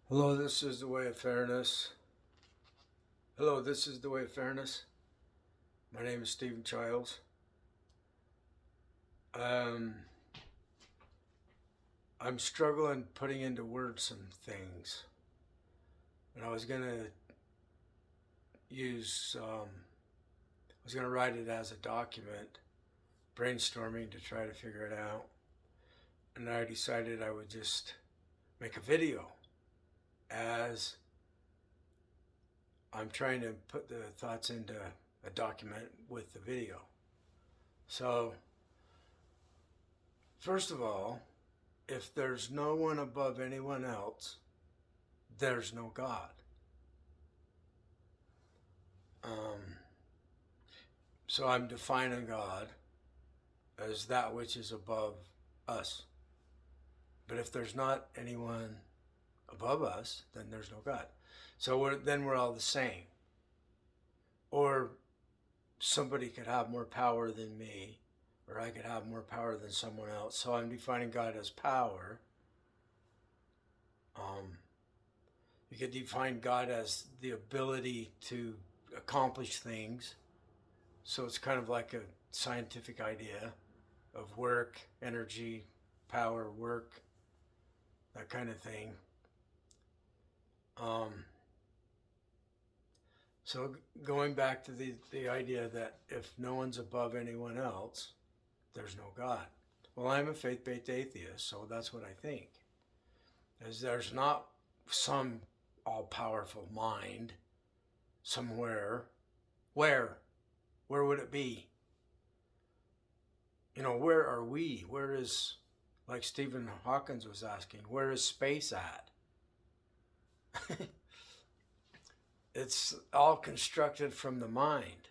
Hello, this is the way of fairness. Hello, this is the way of fairness. My name is Stephen Childs. Um, I'm struggling putting into words some things, and I was gonna use. I was gonna write it as a document, brainstorming to try to figure it out, and I decided I would just make a video as I'm trying to put the thoughts into a document with the video. So, first of all, if there's no one above anyone else, there's no God. Um, so I'm defining God as that which is above us. But if there's not anyone above us, then there's no God. So then we're all the same. Or somebody could have more power than me, or I could have more power than someone else. So I'm defining God as power. You could define God as the ability to accomplish things. So it's kind of like a scientific idea of work, energy, power, work, that kind of thing. So going back to the idea that if no one's above anyone else, there's no God. Well, I'm a faith-based atheist, so that's what I think. Is there's not some all-powerful mind somewhere. Where would it be? Where are we? Where is, like Stephen Hawking was asking, where is space at? It's all constructed from the mind.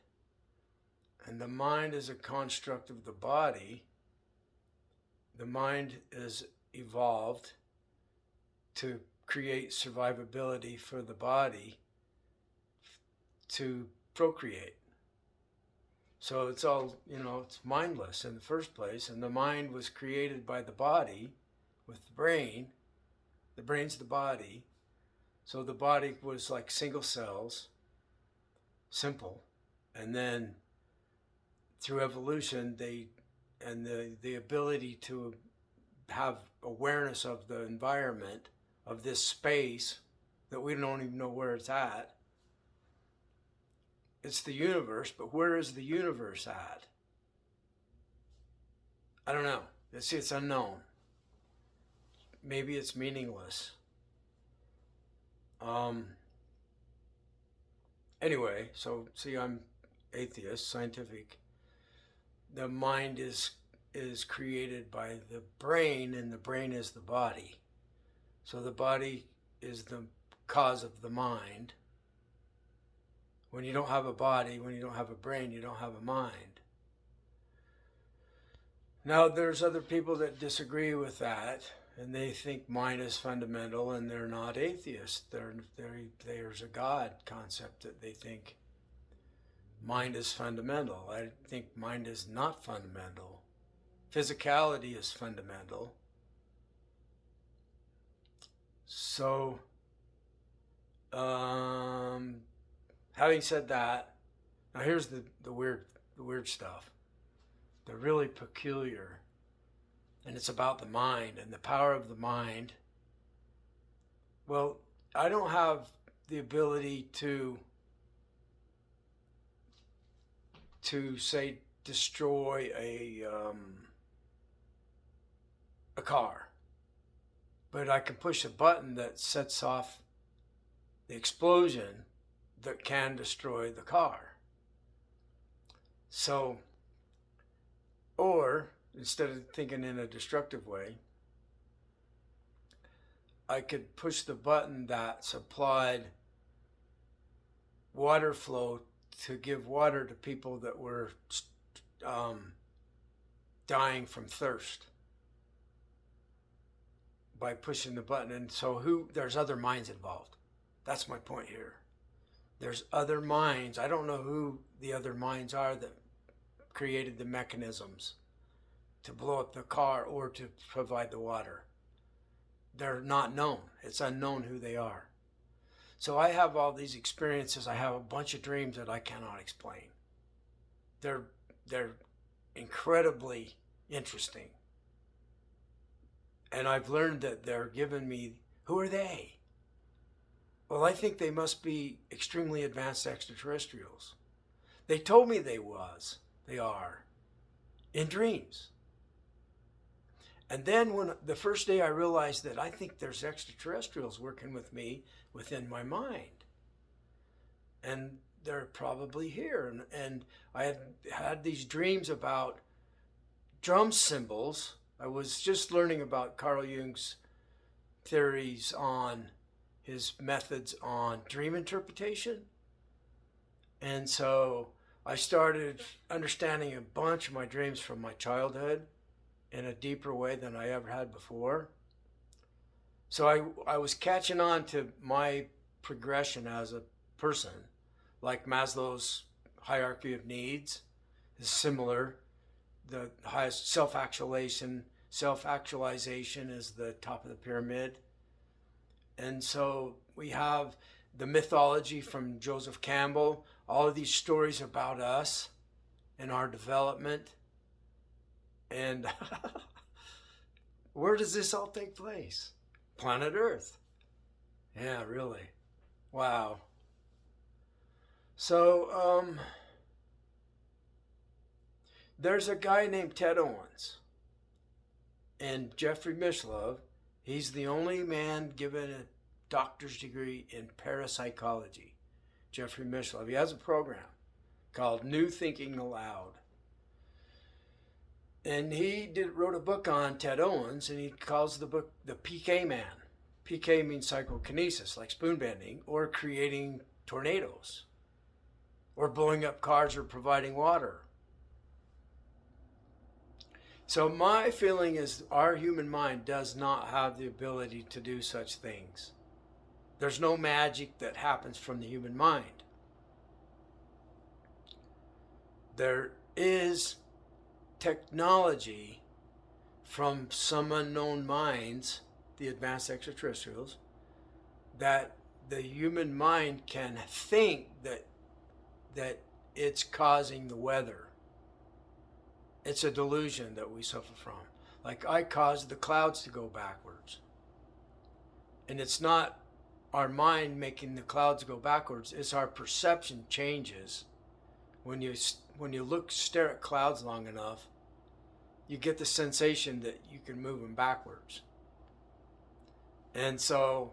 And the mind is a construct of the body. The mind is evolved to create survivability for the body to procreate. So it's all, it's mindless in the first place. And the mind was created by the body with the brain. The brain's the body. So the body was like single cells, simple. And then through evolution, the ability to have awareness of the environment, of this space that we don't even know where it's at. It's the universe, but where is the universe at? I don't know. It's unknown. Maybe it's meaningless. Anyway, so see, I'm atheist, scientific. The mind is created by the brain, and the brain is the body. So the body is the cause of the mind. When you don't have a body, when you don't have a brain, you don't have a mind. Now, there's other people that disagree with that, and they think mind is fundamental, and they're not atheists. There's a God concept that they think mind is fundamental. I think mind is not fundamental. Physicality is fundamental. So, having said that, now here's the weird stuff. The really peculiar, and it's about the mind and the power of the mind. Well, I don't have the ability to say destroy a car, but I can push a button that sets off the explosion that can destroy the car. So, or instead of thinking in a destructive way, I could push the button that supplied water flow to give water to people that were dying from thirst by pushing the button. And so there's other minds involved. That's my point here. There's other minds. I don't know who the other minds are that created the mechanisms to blow up the car or to provide the water. they're not known. It's unknown who they are. So I have all these experiences. I have a bunch of dreams that I cannot explain. They're incredibly interesting. And I've learned that they're giving me, who are they? Well, I think they must be extremely advanced extraterrestrials. They told me they are, in dreams. And then when the first day I realized that I think there's extraterrestrials working with me within my mind. And they're probably here. And I had these dreams about drum cymbals. I was just learning about Carl Jung's theories on his methods on dream interpretation. And so I started understanding a bunch of my dreams from my childhood in a deeper way than I ever had before. So I was catching on to my progression as a person, like Maslow's hierarchy of needs is similar. The highest self-actualization is the top of the pyramid. And so we have the mythology from Joseph Campbell, all of these stories about us and our development. And where does this all take place? Planet Earth. Yeah, really. Wow. So, there's a guy named Ted Owens. And Jeffrey Mishlove, he's the only man given a doctor's degree in parapsychology. Jeffrey Mishlove. He has a program called New Thinking Aloud. And he wrote a book on Ted Owens, and he calls the book The PK Man. PK means psychokinesis, like spoon bending, or creating tornadoes, or blowing up cars, or providing water. So my feeling is our human mind does not have the ability to do such things. There's no magic that happens from the human mind. There is technology from some unknown minds, the advanced extraterrestrials, that the human mind can think that it's causing the weather. It's a delusion that we suffer from. Like, I caused the clouds to go backwards. And it's not our mind making the clouds go backwards, it's our perception changes. When you stare at clouds long enough, you get the sensation that you can move them backwards. And so,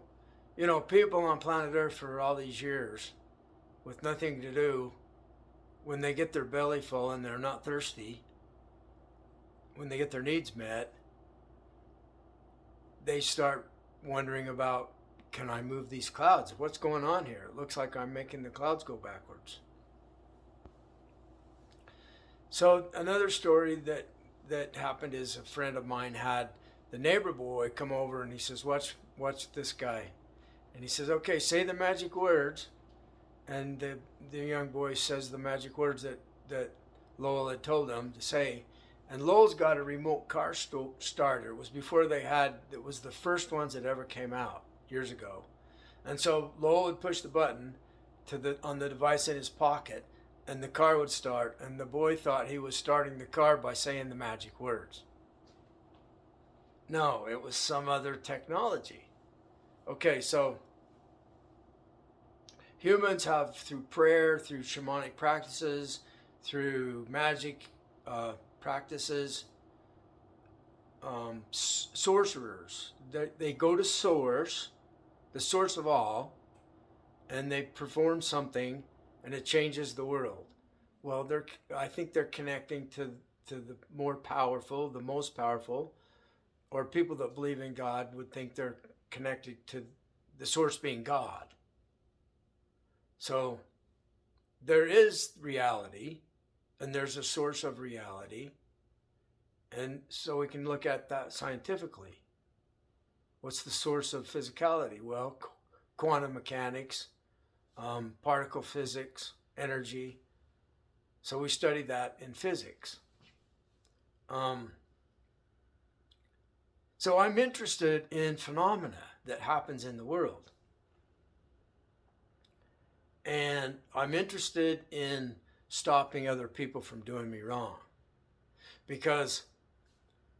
people on planet Earth for all these years with nothing to do, when they get their belly full and they're not thirsty, when they get their needs met, they start wondering about, can I move these clouds? What's going on here? It looks like I'm making the clouds go backwards. So another story that happened is a friend of mine had the neighbor boy come over, and he says, watch this guy. And he says, okay, say the magic words. And the young boy says the magic words that Lowell had told him to say. And Lowell's got a remote car starter. It was before it was the first ones that ever came out years ago. And so Lowell would push the button on the device in his pocket, and the car would start, and the boy thought he was starting the car by saying the magic words. No, it was some other technology. Okay, so humans have, through prayer, through shamanic practices, through magic practices, sorcerers. They go to source, the source of all, and they perform something, and it changes the world. Well, I think they're connecting to the more powerful, the most powerful, or people that believe in God would think they're connected to the source being God. So there is reality, and there's a source of reality, and so we can look at that scientifically. What's the source of physicality? Well, quantum mechanics, particle physics, energy. So we study that in physics. So I'm interested in phenomena that happens in the world. And I'm interested in stopping other people from doing me wrong, because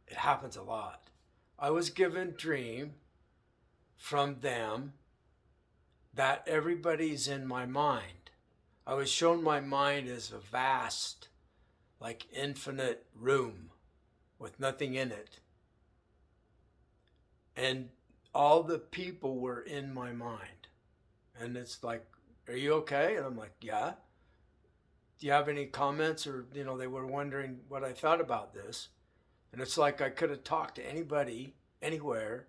it happens a lot. I was given a dream from them that everybody's in my mind. I was shown my mind as a vast, like infinite room with nothing in it. And all the people were in my mind. And it's like, are you okay? And I'm like, yeah. Do you have any comments? Or, they were wondering what I thought about this. And it's like I could have talked to anybody, anywhere,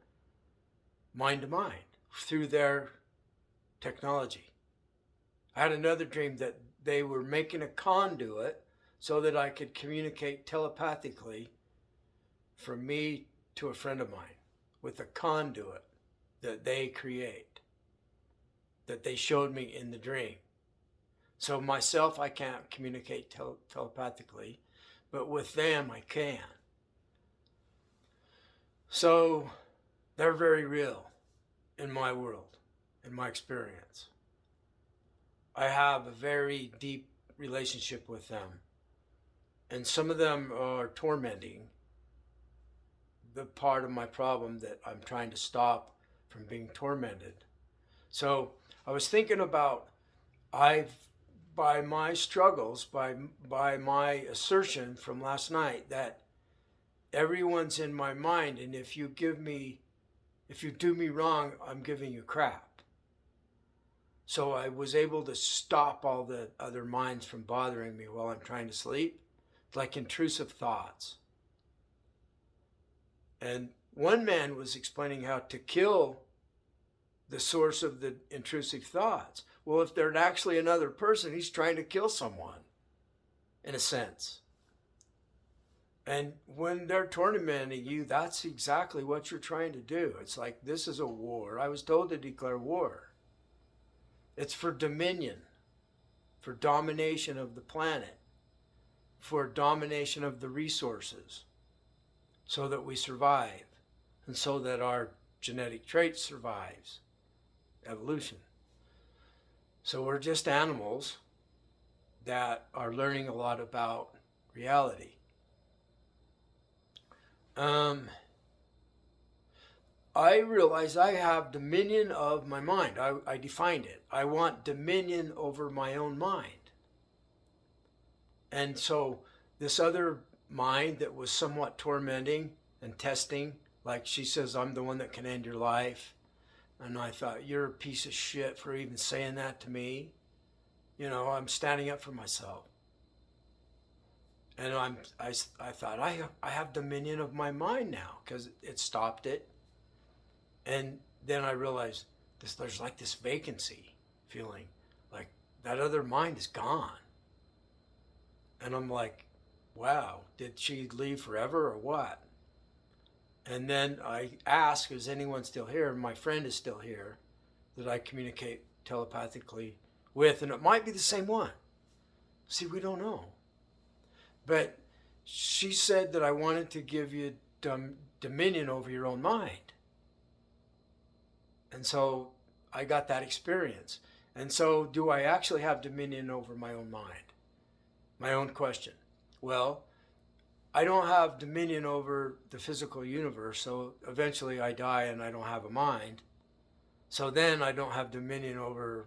mind to mind, through their technology. I had another dream that they were making a conduit so that I could communicate telepathically from me to a friend of mine with a conduit that they create, that they showed me in the dream. So myself, I can't communicate telepathically, but with them, I can. So they're very real in my world, in my experience. I have a very deep relationship with them. And some of them are tormenting the part of my problem that I'm trying to stop from being tormented. So I was thinking about, by my struggles, by my assertion from last night that everyone's in my mind, and if you do me wrong, I'm giving you crap. So I was able to stop all the other minds from bothering me while I'm trying to sleep, like intrusive thoughts. And one man was explaining how to kill the source of the intrusive thoughts. Well, if there's actually another person, he's trying to kill someone, in a sense. And when they're tormenting you, that's exactly what you're trying to do. It's like, this is a war. I was told to declare war. It's for dominion, for domination of the planet, for domination of the resources, so that we survive, and so that our genetic trait survives. Evolution. So we're just animals that are learning a lot about reality. I realize I have dominion of my mind. I defined it. I want dominion over my own mind. And so this other mind that was somewhat tormenting and testing, like she says, I'm the one that can end your life. And I thought, you're a piece of shit for even saying that to me. I'm standing up for myself. And I thought, I have dominion of my mind now, because it stopped it. And then I realized there's like this vacancy feeling, like that other mind is gone. And I'm like, wow, did she leave forever or what? And then I ask, is anyone still here? And my friend is still here that I communicate telepathically with, and it might be the same one. See, we don't know. But she said that I wanted to give you dominion over your own mind. And so I got that experience. And so do I actually have dominion over my own mind? My own question. Well, I don't have dominion over the physical universe, so eventually I die and I don't have a mind. So then I don't have dominion over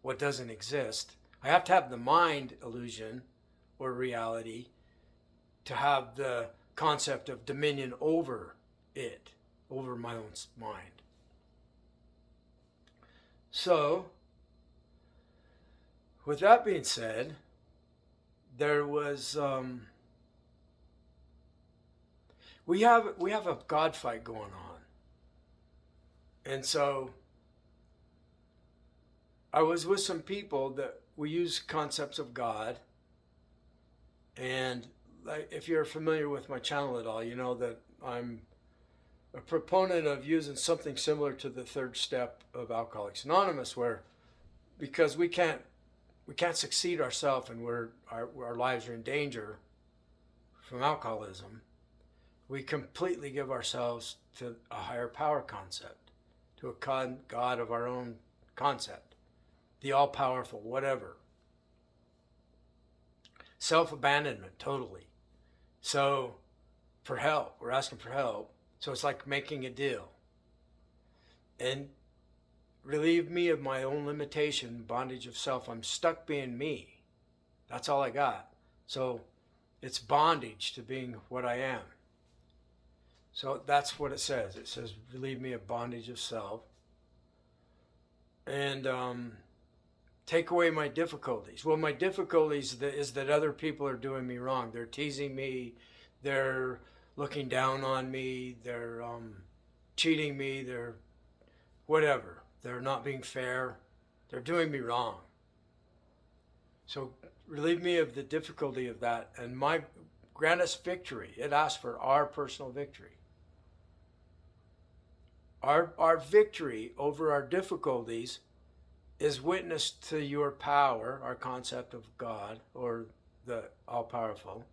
what doesn't exist. I have to have the mind illusion or reality to have the concept of dominion over it, over my own mind. So, with that being said, there was we have a God fight going on, and so I was with some people that we use concepts of God, and if you're familiar with my channel at all, you know that I'm a proponent of using something similar to the third step of Alcoholics Anonymous, where because we can't succeed ourselves and our lives are in danger from alcoholism, we completely give ourselves to a higher power concept, to a God of our own concept, the all-powerful, whatever. Self-abandonment, totally. So, for help, we're asking for help. So it's like making a deal. And relieve me of my own limitation, bondage of self. I'm stuck being me. That's all I got. So it's bondage to being what I am. So that's what it says. It says, relieve me of bondage of self. And take away my difficulties. Well, my difficulties is that other people are doing me wrong. They're teasing me. They're looking down on me. They're cheating me. They're whatever. They're not being fair. They're doing me wrong. So relieve me of the difficulty of that. And grant us victory. It asks for our personal victory. Our victory over our difficulties is witness to your power, our concept of God, or the all-powerful.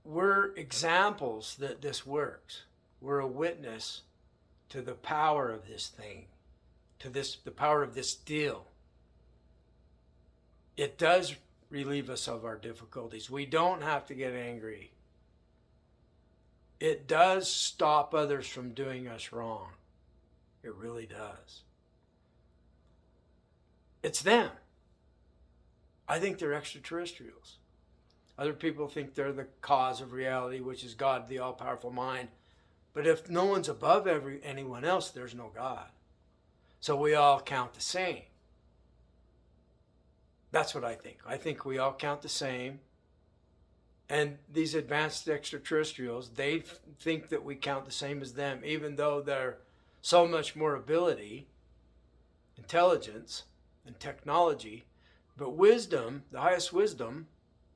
We're examples that this works. We're a witness to the power of this thing, to the power of this deal. It does relieve us of our difficulties. We don't have to get angry. It does stop others from doing us wrong. It really does. It's them. I think they're extraterrestrials. Other people think they're the cause of reality, which is God, the all-powerful mind. But if no one's above anyone else, there's no God. So we all count the same. That's what I think. I think we all count the same. And these advanced extraterrestrials, they think that we count the same as them, even though they're so much more ability, intelligence, and technology. But wisdom, the highest wisdom,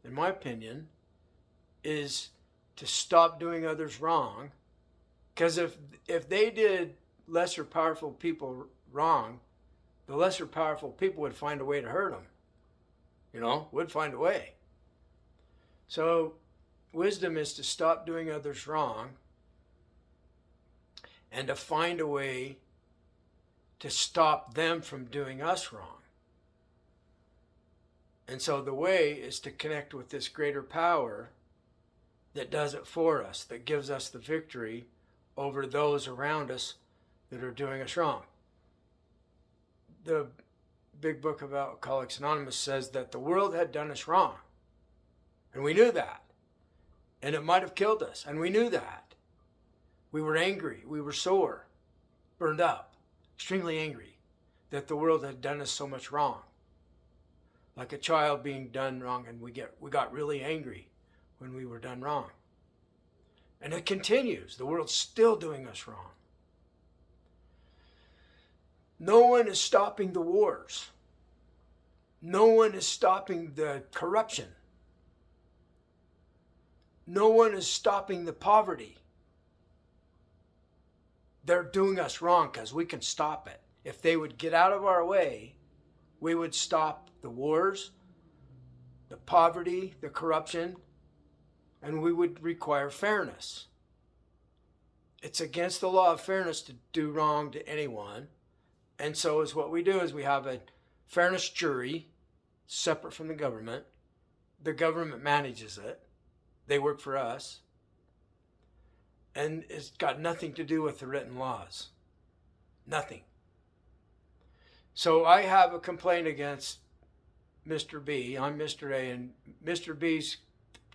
in my opinion, is to stop doing others wrong. Because if they did lesser powerful people wrong, the lesser powerful people would find a way to hurt them. Would find a way. So wisdom is to stop doing others wrong and to find a way to stop them from doing us wrong. And so the way is to connect with this greater power that does it for us, that gives us the victory over those around us that are doing us wrong. The big book of Alcoholics Anonymous says that the world had done us wrong. And we knew that. And it might have killed us. And we knew that. We were angry. We were sore, burned up, extremely angry that the world had done us so much wrong. Like a child being done wrong, and we got really angry when we were done wrong. And it continues. The world's still doing us wrong. No one is stopping the wars. No one is stopping the corruption. No one is stopping the poverty. They're doing us wrong because we can stop it. If they would get out of our way, we would stop the wars, the poverty, the corruption, and we would require fairness. It's against the law of fairness to do wrong to anyone. And so is what we do is we have a fairness jury separate from the government. The government manages it. They work for us. And it's got nothing to do with the written laws. Nothing. So I have a complaint against Mr. B. I'm Mr. A, and Mr. B's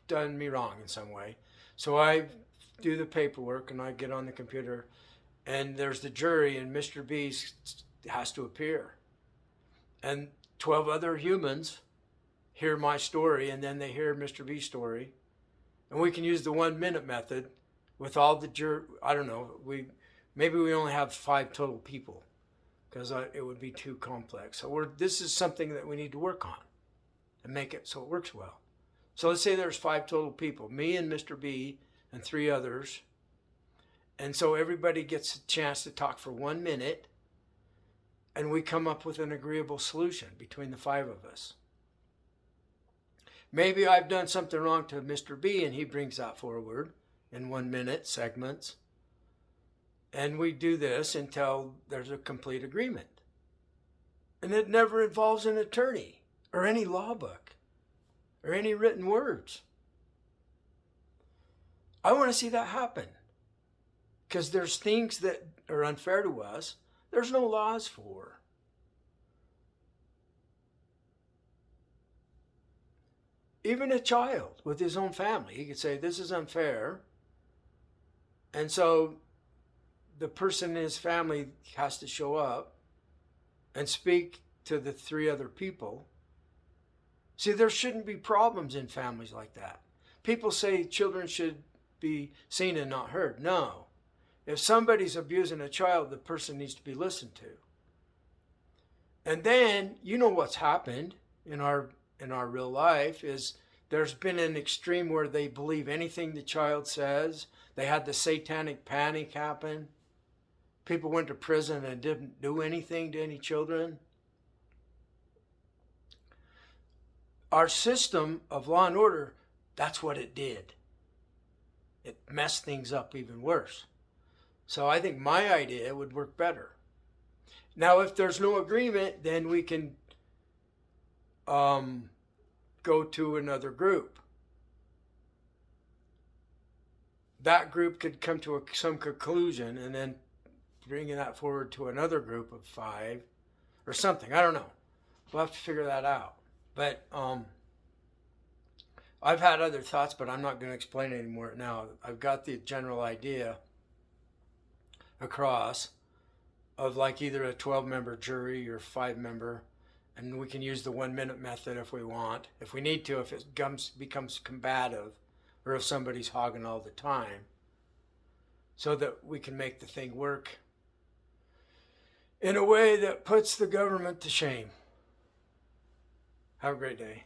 done me wrong in some way. So I do the paperwork, and I get on the computer, and there's the jury, and Mr. B has to appear. And 12 other humans hear my story, and then they hear Mr. B's story. And we can use the 1 minute method with all the I don't know, maybe we only have 5 total people because it would be too complex. So this is something that we need to work on and make it so it works well. So let's say there's 5 total people, me and Mr. B and 3 others. And so everybody gets a chance to talk for 1 minute, and we come up with an agreeable solution between the 5 of us. Maybe I've done something wrong to Mr. B and he brings that forward in 1 minute segments. And we do this until there's a complete agreement. And it never involves an attorney or any law book or any written words. I want to see that happen. Because there's things that are unfair to us, there's no laws for. Even a child with his own family, he could say, this is unfair. And so the person in his family has to show up and speak to the 3 other people. See, there shouldn't be problems in families like that. People say children should be seen and not heard. No. If somebody's abusing a child, the person needs to be listened to. And then, you know what's happened in our real life is there's been an extreme where they believe anything the child says. They had the satanic panic happen. People went to prison and didn't do anything to any children. Our system of law and order, that's what it did. It messed things up even worse. So I think my idea would work better. Now, if there's no agreement, then we can go to another group. That group could come to some conclusion and then bringing that forward to another group of 5 or something. I don't know. We'll have to figure that out. But I've had other thoughts, but I'm not going to explain it anymore now. I've got the general idea across of like either a 12-member jury or 5-member, and we can use the 1 minute method if we want, if we need to, if it becomes combative or if somebody's hogging all the time, so that we can make the thing work in a way that puts the government to shame. Have a great day.